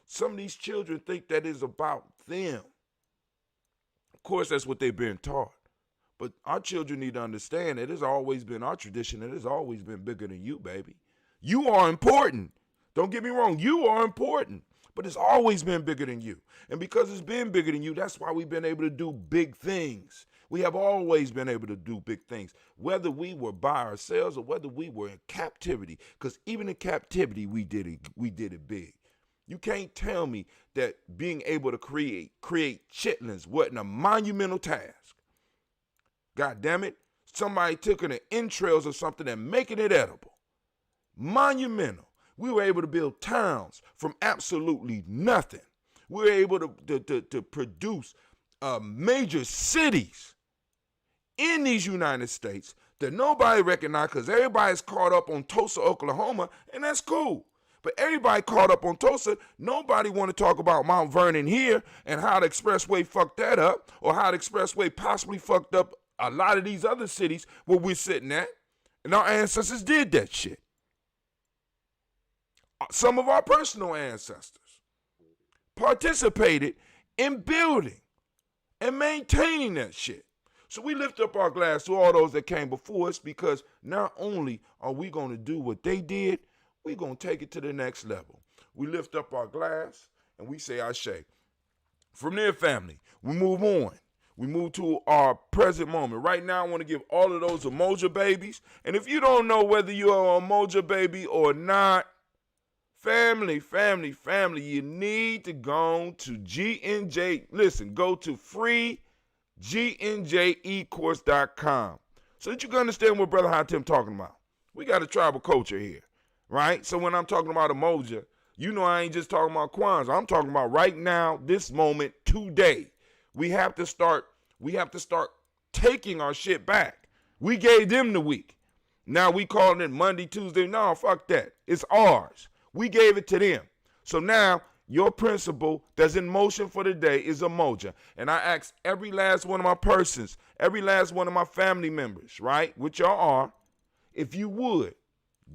some of these children think that is about them. Of course, that's what they've been taught. But our children need to understand that it's always been our tradition, that it's always been bigger than you, baby. You are important. Don't get me wrong. You are important. But it's always been bigger than you. And because it's been bigger than you, that's why we've been able to do big things. We have always been able to do big things, whether we were by ourselves or whether we were in captivity. Because even in captivity, we did it big. You can't tell me that being able to create chitlins wasn't a monumental task. God damn it. Somebody took in the entrails of something and making it edible. Monumental. We were able to build towns from absolutely nothing. We were able to produce major cities in these United States that nobody recognized because everybody's caught up on Tulsa, Oklahoma, and that's cool. But everybody caught up on Tulsa. Nobody want to talk about Mount Vernon here and how the expressway fucked that up, or how the expressway possibly fucked up a lot of these other cities where we're sitting at. And our ancestors did that shit. Some of our personal ancestors participated in building and maintaining that shit. So we lift up our glass to all those that came before us, because not only are we going to do what they did, we're going to take it to the next level. We lift up our glass and we say Ashe. From there, family, we move on. We move to our present moment. Right now, I want to give all of those Umoja babies. And if you don't know whether you're an Umoja baby or not, family, you need to go to GNJ. Listen, go to freegnjecourse.com so that you can understand what Brother Hatim talking about. We got a tribal culture here, right? So when I'm talking about Umoja, you know I ain't just talking about Kwanzaa. I'm talking about right now, this moment, today. We have to start taking our shit back. We gave them the week. Now we calling it Monday, Tuesday. No, fuck that. It's ours. We gave it to them. So now your principle that's in motion for the day is Umoja. And I ask every last one of my persons, every last one of my family members, right, which y'all are, if you would,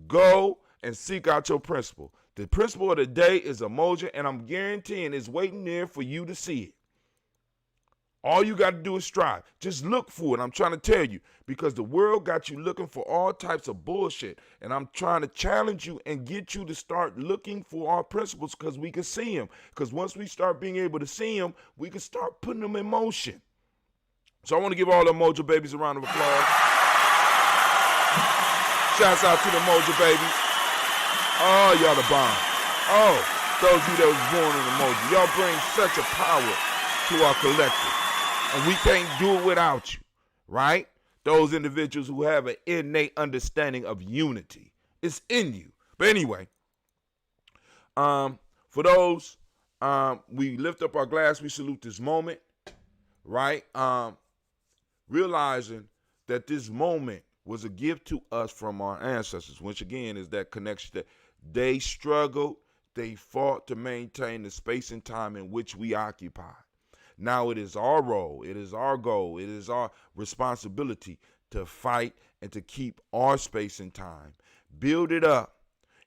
go and seek out your principle. The principle of the day is Umoja, and I'm guaranteeing it's waiting there for you to see it. All you got to do is strive. Just look for it. I'm trying to tell you, because the world got you looking for all types of bullshit. And I'm trying to challenge you and get you to start looking for our principles, because we can see them. Because once we start being able to see them, we can start putting them in motion. So I want to give all the Umoja babies a round of applause. Shouts out to the Umoja babies. Oh, y'all the bomb. Oh, those of you that was born in Umoja. Y'all bring such a power to our collective. And we can't do it without you, right? Those individuals who have an innate understanding of unity. It's in you. But anyway, for those, we lift up our glass, we salute this moment, right? Realizing that this moment was a gift to us from our ancestors, which again is that connection that they struggled, they fought to maintain the space and time in which we occupy. Now it is our role, it is our goal, it is our responsibility to fight and to keep our space and time. Build it up,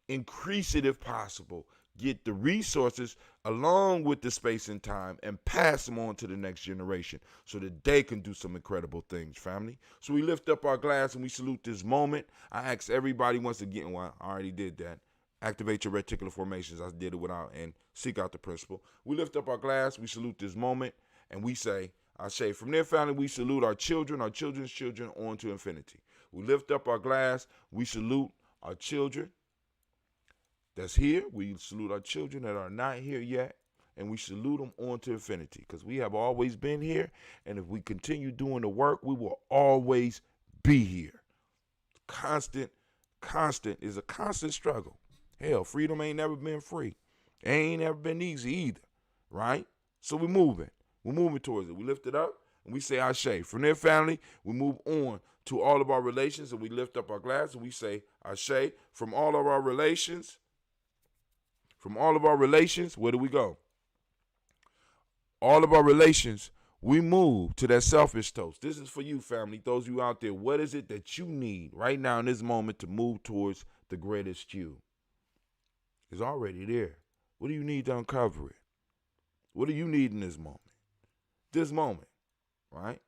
increase it if possible, get the resources along with the space and time, and pass them on to the next generation so that they can do some incredible things, family. So we lift up our glass and we salute this moment. I ask everybody once again, well, I already did that. Activate your reticular formations. I did it without, and seek out the principle. We lift up our glass, we salute this moment, and we say, I say, from their family, we salute our children, our children's children, on to infinity. We lift up our glass, we salute our children that's here. We salute our children that are not here yet, and we salute them on to infinity, because we have always been here, and if we continue doing the work, we will always be here. Constant is a constant struggle. Hell, freedom ain't never been free. It ain't never been easy either, right? So we're moving. We're moving towards it. We lift it up and we say Ashe. From their family, we move on to all of our relations, and we lift up our glass and we say Ashe. From all of our relations, where do we go? All of our relations, we move to that selfish toast. This is for you, family, those of you out there. What is it that you need right now in this moment to move towards the greatest you? It's already there. What do you need to uncover it? What do you need in this moment? This moment, right?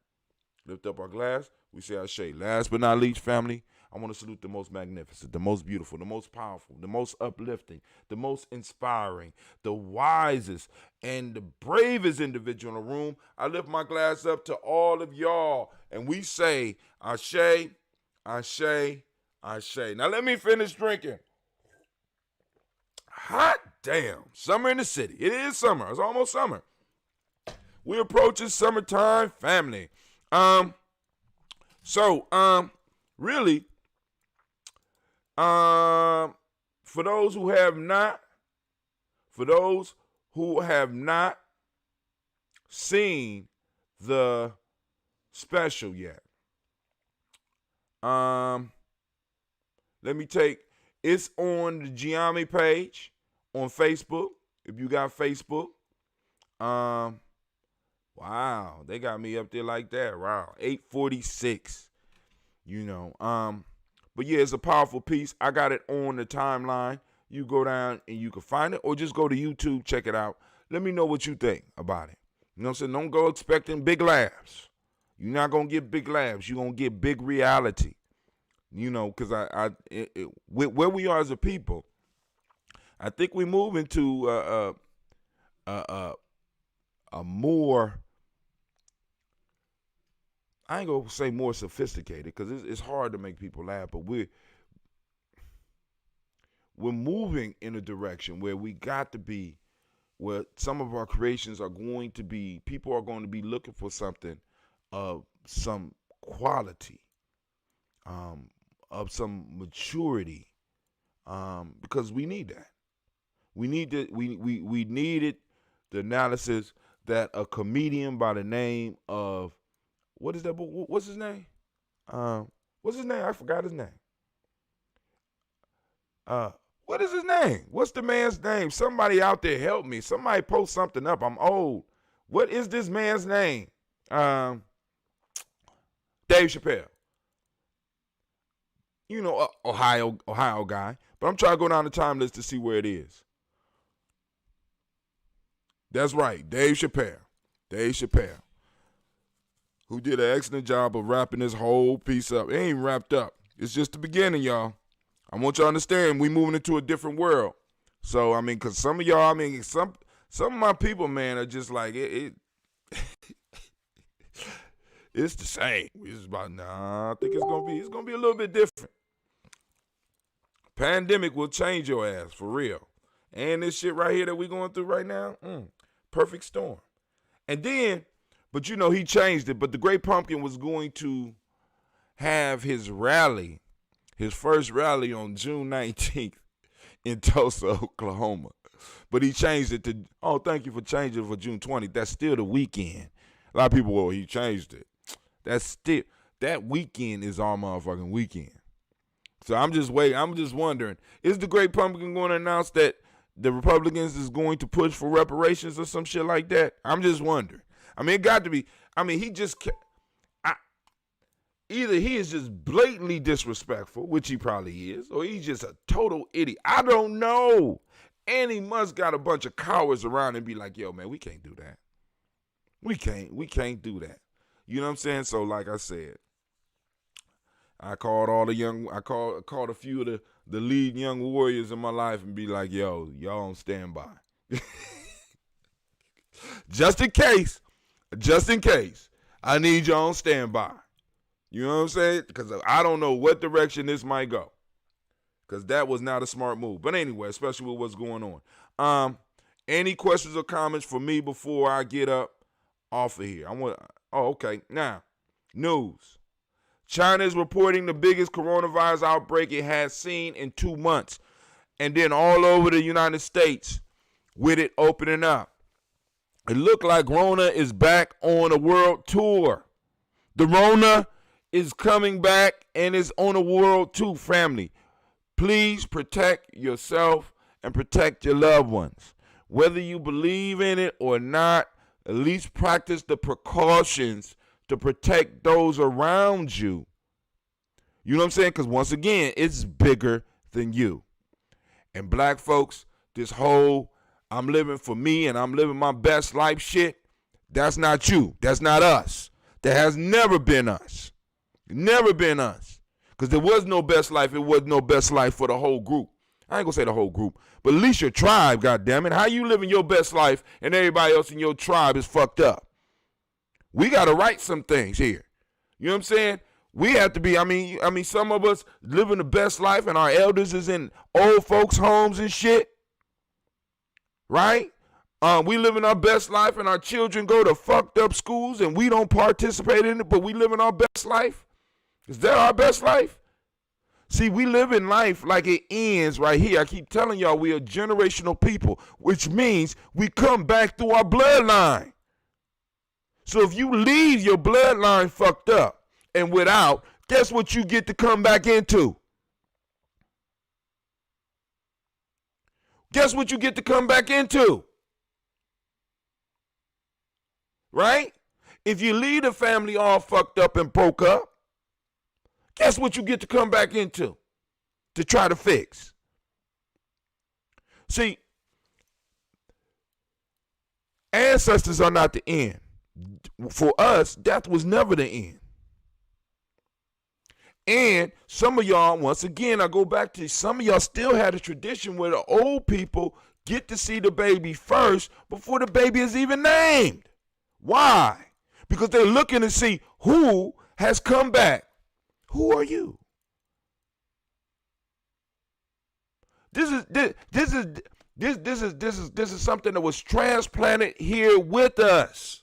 Lift up our glass. We say Ashe. Last but not least, family, I want to salute the most magnificent, the most beautiful, the most powerful, the most uplifting, the most inspiring, the wisest, and the bravest individual in the room. I lift my glass up to all of y'all, and we say Ashe, Ashe, Ashe. Now let me finish drinking. hot damn. Summer in the city. It is summer. It's almost summer. We're approaching summertime, family. Really, for those who have not seen the special yet, it's on the Gye-Nyame page on Facebook. If you got Facebook, wow, they got me up there like that. Wow, 846. But yeah, it's a powerful piece. I got it on the timeline. You go down and you can find it, or just go to YouTube, check it out. Let me know what you think about it. You know what I'm saying? Don't go expecting big laughs. You're not gonna get big laughs. You're gonna get big reality. Because where we are as a people, I think we move into a more, I ain't gonna say more sophisticated, because it's hard to make people laugh, but we're moving in a direction where we got to be, where some of our creations are going to be, people are going to be looking for something of some quality, of some maturity, because we need that. We needed the analysis that a comedian by the name of, what is that book? What's his name? What's his name? I forgot his name. What is his name? What's the man's name? Somebody out there help me. Somebody post something up. I'm old. What is this man's name? Dave Chappelle. Ohio guy. But I'm trying to go down the time list to see where it is. That's right, Dave Chappelle. Dave Chappelle, who did an excellent job of wrapping this whole piece up. It ain't wrapped up. It's just the beginning, y'all. I want y'all to understand we moving into a different world. So, because some of y'all, some of my people, man, are just like, it it's the same. It's about, I think it's gonna be a little bit different. Pandemic will change your ass, for real. And this shit right here that we going through right now, perfect storm. And then, but he changed it. But the Great Pumpkin was going to have his first rally on June 19th in Tulsa, Oklahoma. But he changed it to, thank you for changing it for June 20th. That's still the weekend. A lot of people, he changed it. That weekend is our motherfucking weekend. So I'm just waiting. I'm just wondering, is the Great Pumpkin going to announce that the Republicans is going to push for reparations or some shit like that? I'm just wondering. It got to be. He just, either he is just blatantly disrespectful, which he probably is, or he's just a total idiot. I don't know. And he must got a bunch of cowards around and be like, yo, man, we can't do that. We can't do that. You know what I'm saying? So like I said, I called a few of the lead young warriors in my life and be like, yo, y'all on standby. Just in case, I need y'all on standby. You know what I'm saying? Because I don't know what direction this might go. Because that was not a smart move. But anyway, especially with what's going on. Any questions or comments for me before I get up off of here? Okay. Now, news. China is reporting the biggest coronavirus outbreak it has seen in 2 months. And then all over the United States with it opening up. It looked like Rona is back on a world tour. The Rona is coming back and is on a world tour, family. Please protect yourself and protect your loved ones. Whether you believe in it or not, at least practice the precautions to protect those around you. You know what I'm saying? Because once again, it's bigger than you. And black folks, this whole I'm living for me and I'm living my best life shit, that's not you. That's not us. That has never been us. Never been us. Because there was no best life. It was no best life for the whole group. I ain't going to say the whole group, but at least your tribe, goddammit. How you living your best life and everybody else in your tribe is fucked up? We got to right some things here. You know what I'm saying? We have to be, some of us living the best life and our elders is in old folks' homes and shit. right? We living our best life and our children go to fucked up schools and we don't participate in it, but we living our best life. Is that our best life? See, we live in life like it ends right here. I keep telling y'all we are generational people, which means we come back through our bloodline. So if you leave your bloodline fucked up and without, guess what you get to come back into? Guess what you get to come back into? Right? If you leave the family all fucked up and broke up, guess what you get to come back into to try to fix? See, ancestors are not the end. For us, death was never the end. And some of y'all, once again, I go back to some of y'all still had a tradition where the old people get to see the baby first before the baby is even named. Why? Because they're looking to see who has come back. Who are you? This is something that was transplanted here with us.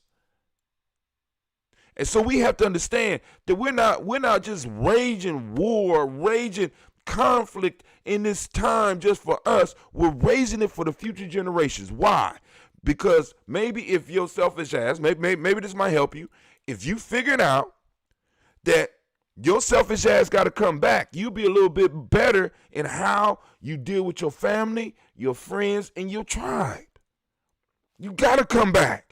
And so we have to understand that we're not just raging war, raging conflict in this time just for us. We're raising it for the future generations. Why? Because maybe if your selfish ass, maybe this might help you. If you figured out that your selfish ass got to come back, you'll be a little bit better in how you deal with your family, your friends, and your tribe. You got to come back.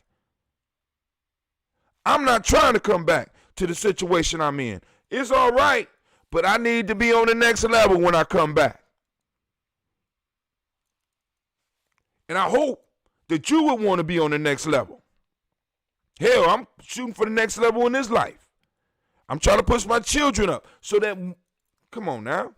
I'm not trying to come back to the situation I'm in. It's all right, but I need to be on the next level when I come back. And I hope that you would want to be on the next level. Hell, I'm shooting for the next level in this life. I'm trying to push my children up so that, come on now,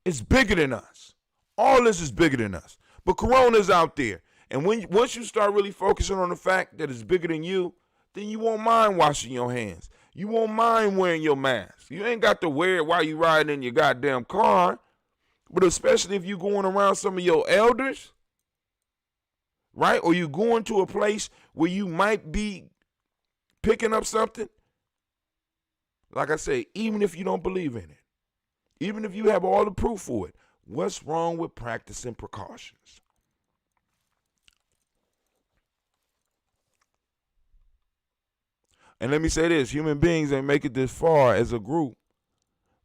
it's bigger than us. All this is bigger than us. But Corona's out there. And once you start really focusing on the fact that it's bigger than you, then you won't mind washing your hands. You won't mind wearing your mask. You ain't got to wear it while you riding in your goddamn car. But especially if you going around some of your elders, right? Or you going to a place where you might be picking up something. Like I say, even if you don't believe in it, even if you have all the proof for it, what's wrong with practicing precautions? And let me say this, human beings ain't make it this far as a group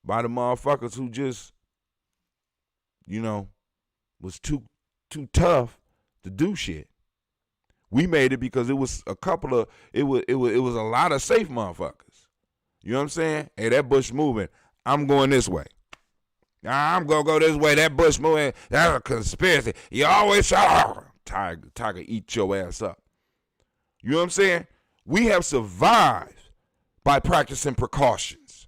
by the motherfuckers who just, was too tough to do shit. We made it because it was a lot of safe motherfuckers. You know what I'm saying? Hey, that bush moving. I'm going this way. I'm going to go this way. That bush moving. That's a conspiracy. You always shout, tiger eat your ass up. You know what I'm saying? We have survived by practicing precautions.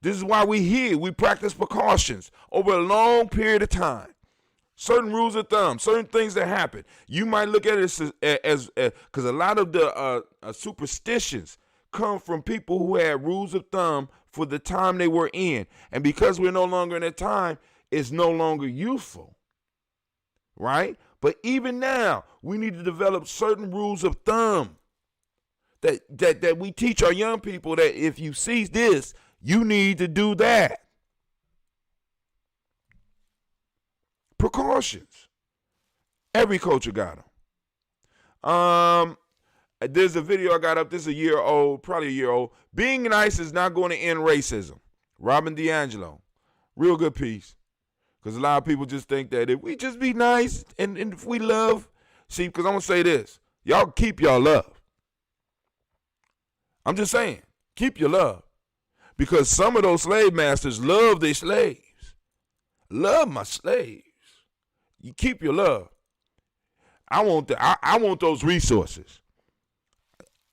This is why we here. We practice precautions over a long period of time. Certain rules of thumb, certain things that happen. You might look at it as because a lot of the superstitions come from people who had rules of thumb for the time they were in. And because we're no longer in that time, it's no longer useful. Right? But even now, we need to develop certain rules of thumb that we teach our young people that if you see this, you need to do that. Precautions. Every culture got them. There's a video I got up. This is probably a year old. Being nice is not going to end racism. Robin DiAngelo. Real good piece. Because a lot of people just think that if we just be nice and if we love. See, because I'm going to say this. Y'all keep y'all love. I'm just saying. Keep your love. Because some of those slave masters love their slaves. Love my slaves. You keep your love. I want those resources.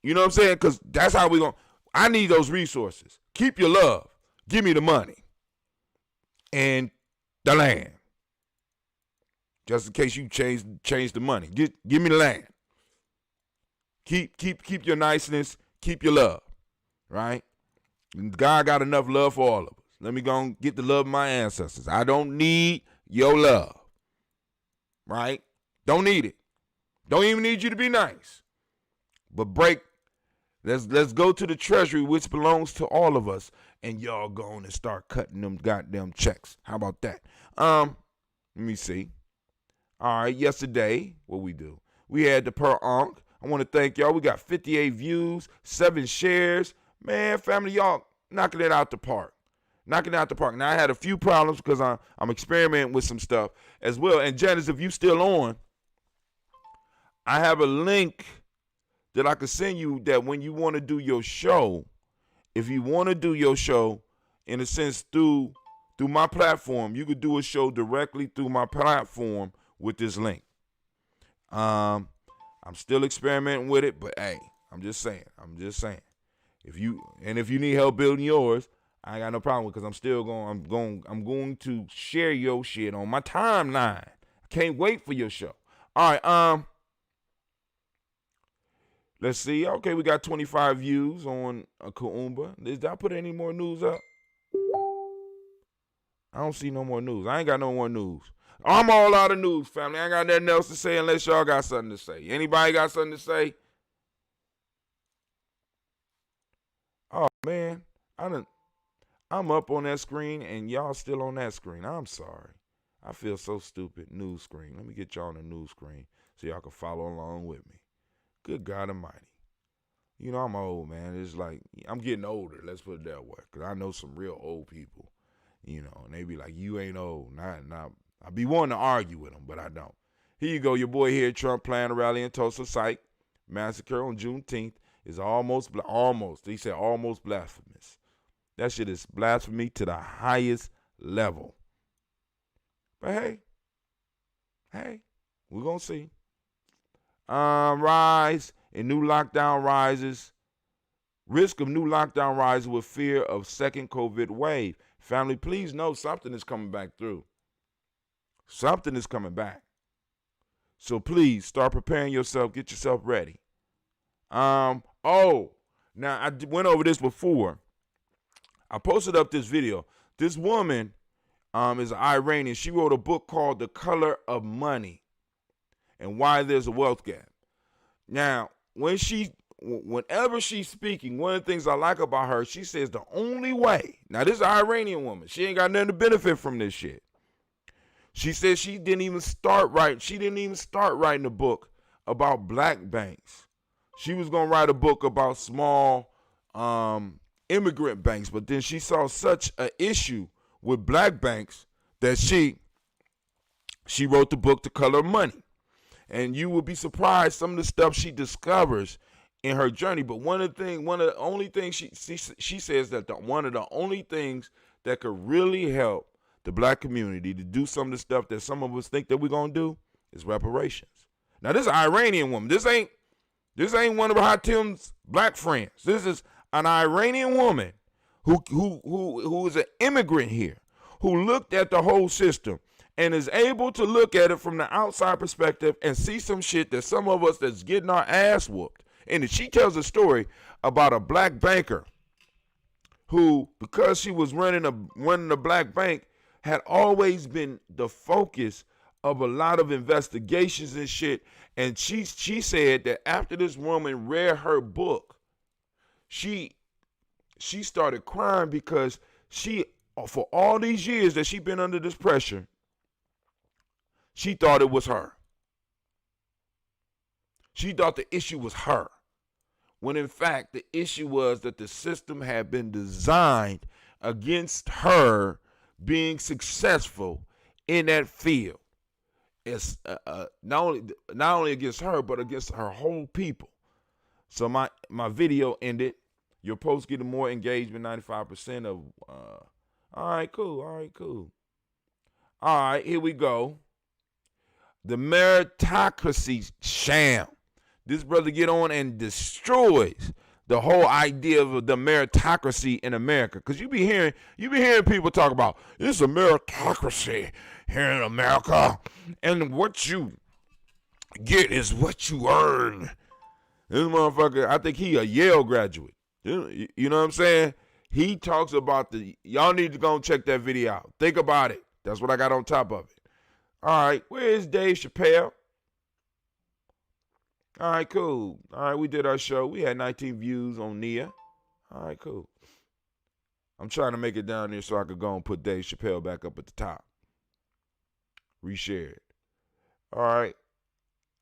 You know what I'm saying? Because that's how we going. I need those resources. Keep your love. Give me the money and the land. Just in case you change the money. Give me the land. Keep your niceness. Keep your love. Right? God got enough love for all of us. Let me go and get the love of my ancestors. I don't need your love. right? Don't need it. Don't even need you to be nice. But break. Let's go to the treasury, which belongs to all of us, and y'all go on and start cutting them goddamn checks. How about that? Let me see. All right, yesterday, what we do? We had the per onk. I want to thank y'all. We got 58 views, 7 shares. Man, family, y'all knocking it out the park. Knocking it out the park. Now, I had a few problems because I'm experimenting with some stuff as well. And Janice, if you still on, I have a link that I could send you that when you want to do your show, if you want to do your show, in a sense, through my platform, you could do a show directly through my platform with this link. I'm still experimenting with it, but hey, I'm just saying. If you need help building yours, I ain't got no problem with it, because I'm going to share your shit on my timeline. I can't wait for your show. All right, let's see. Okay, we got 25 views on Kaumba. Did I put any more news up? I don't see no more news. I ain't got no more news. I'm all out of news, family. I ain't got nothing else to say unless y'all got something to say. Anybody got something to say? Oh, man. I'm up on that screen, and y'all still on that screen. I'm sorry. I feel so stupid. News screen. Let me get y'all on the news screen so y'all can follow along with me. Good God Almighty. You know, I'm old, man. It's like, I'm getting older. Let's put it that way. Because I know some real old people, you know, and they be like, you ain't old. Nah. I be wanting to argue with them, but I don't. Here you go. Your boy here, Trump, planning a rally in Tulsa. Psych. Massacre on Juneteenth is almost, he said almost blasphemous. That shit is blasphemy to the highest level. But hey, we're going to see. Rise in new lockdown rises. Risk of new lockdown rises with fear of second COVID wave. Family, please know something is coming back through. Something is coming back. So please start preparing yourself. Get yourself ready. Now I went over this before. I posted up this video. This woman is Iranian. She wrote a book called The Color of Money and Why There's a Wealth Gap. Now, whenever she's speaking, one of the things I like about her, she says the only way. Now, this is an Iranian woman. She ain't got nothing to benefit from this shit. She said she didn't even start writing a book about black banks. She was going to write a book about small immigrant banks, but then she saw such an issue with black banks that she wrote the book The Color of Money. And you will be surprised some of the stuff she discovers in her journey. But one of the only things she says that one of the only things that could really help the black community to do some of the stuff that some of us think that we're gonna do is reparations. Now, this is an Iranian woman. This ain't one of Hatim's black friends. This is an Iranian woman who is an immigrant here, who looked at the whole system and is able to look at it from the outside perspective and see some shit that some of us that's getting our ass whooped. And she tells a story about a black banker who, because she was running a black bank, had always been the focus of a lot of investigations and shit. And she said that after this woman read her book, she started crying because for all these years that she'd been under this pressure, she thought it was her. She thought the issue was her, when in fact the issue was that the system had been designed against her being successful in that field. It's not only against her, but against her whole people. So my video ended. Your post getting more engagement, 95% of. All right, cool. All right, here we go. The meritocracy sham. This brother get on and destroys the whole idea of the meritocracy in America. Because you be hearing people talk about it's a meritocracy here in America, and what you get is what you earn. This motherfucker, I think he a Yale graduate. You know what I'm saying? He talks about y'all need to go and check that video out. Think about it. That's what I got on top of it. All right, where is Dave Chappelle? All right, cool. All right, we did our show. We had 19 views on Nia. All right, cool. I'm trying to make it down there so I could go and put Dave Chappelle back up at the top. Reshare it. All right.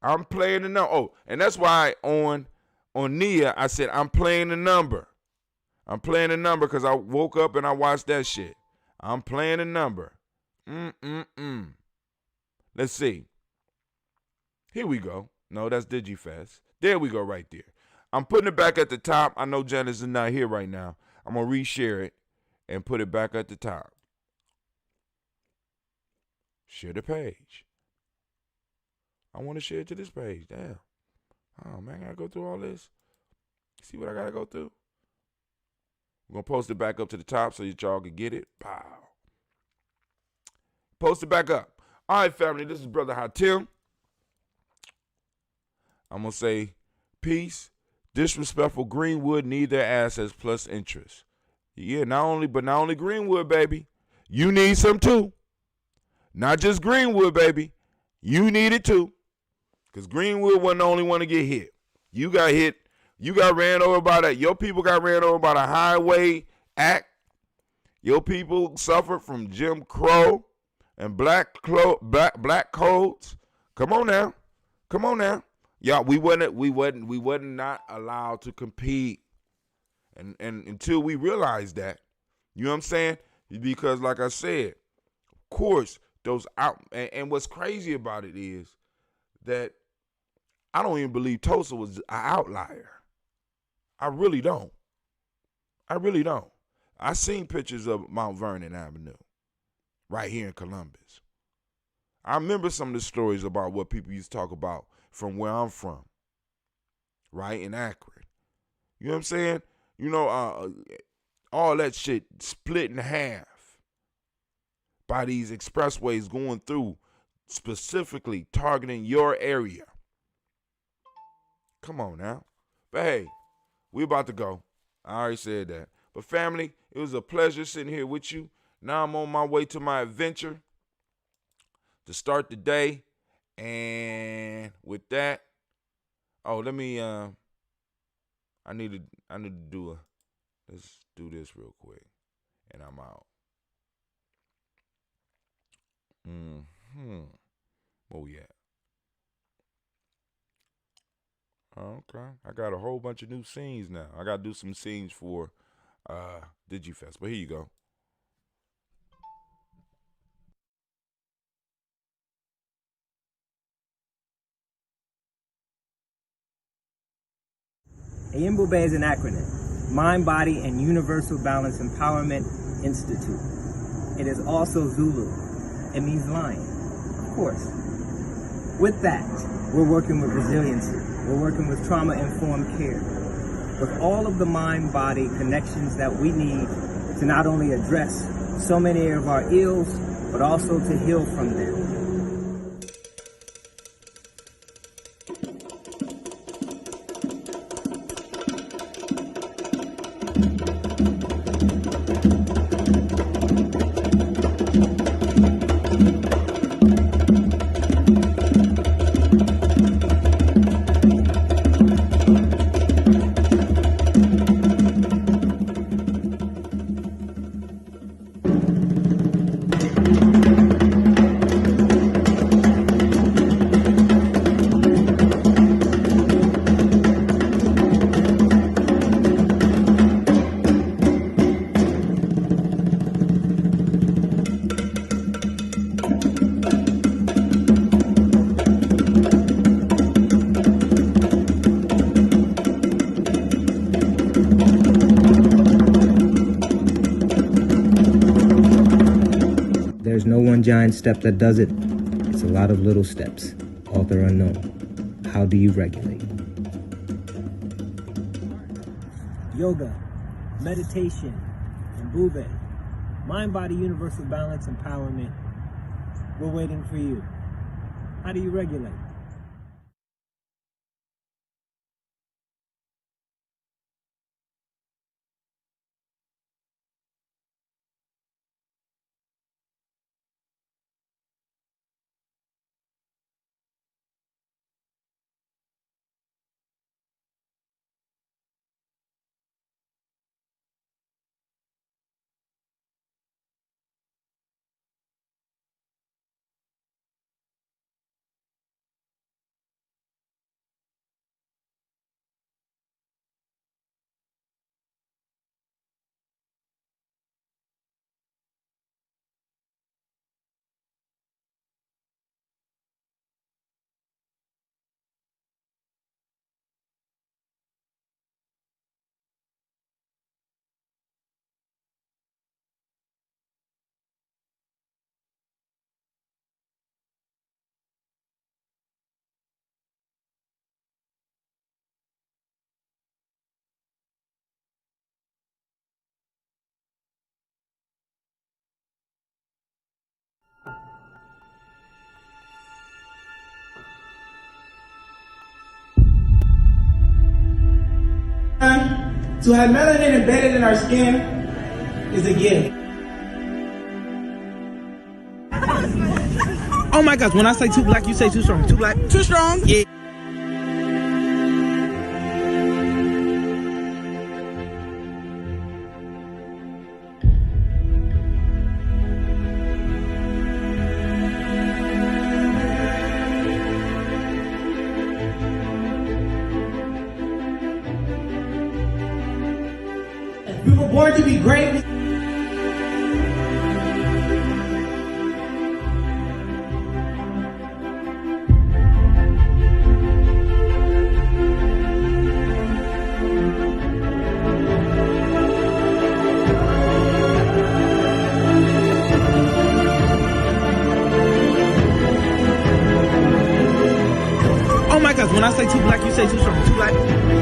I'm playing the number. Oh, and that's why on Nia, I said I'm playing the number. I'm playing the number because I woke up and I watched that shit. I'm playing the number. Let's see. Here we go. No, that's DigiFest. There we go right there. I'm putting it back at the top. I know Janice is not here right now. I'm going to reshare it and put it back at the top. Share the page. I want to share it to this page. Damn. Oh, man, I got to go through all this. See what I got to go through? We're going to post it back up to the top so that y'all can get it. Pow. Post it back up. All right, family, this is Brother Hatim. I'm going to say peace. Disrespectful Greenwood need their assets plus interest. Yeah, not only Greenwood, baby. You need some too. Not just Greenwood, baby. You need it too. Because Greenwood wasn't the only one to get hit. You got hit. You got ran over by that. Your people got ran over by the Highway Act. Your people suffered from Jim Crow and black codes. Come on now. Come on now. Y'all, we wasn't not allowed to compete. And until we realized that. You know what I'm saying? Because like I said, of course, those out and what's crazy about it is that I don't even believe Tulsa was an outlier. I really don't. I seen pictures of Mount Vernon Avenue right here in Columbus. I remember some of the stories about what people used to talk about from where I'm from, right, in Akron. You know what I'm saying? You know, all that shit split in half by these expressways going through, specifically targeting your area. Come on now. But hey, we about to go. I already said that. But family, it was a pleasure sitting here with you. Now I'm on my way to my adventure to start the day. And with that, let me I need to do let's do this real quick. And I'm out. Oh yeah. Okay. I got a whole bunch of new scenes now. I gotta do some scenes for DigiFest. But here you go. Ayimbobe is an acronym, Mind, Body, and Universal Balance Empowerment Institute. It is also Zulu. It means lion, of course. With that, we're working with resiliency. We're working with trauma-informed care. With all of the mind-body connections that we need to not only address so many of our ills, but also to heal from them. There's no one giant step that does it. It's a lot of little steps. Author unknown. How do you regulate? Yoga, meditation, and Bube. Mind, body, universal balance, empowerment. We're waiting for you. How do you regulate? To have melanin embedded in our skin is a gift. Oh my gosh, when I say too black, you say too strong. Too black? Too strong? Yeah. We were born to be great. Oh my gosh, when I say too black, you say too strong. Too black?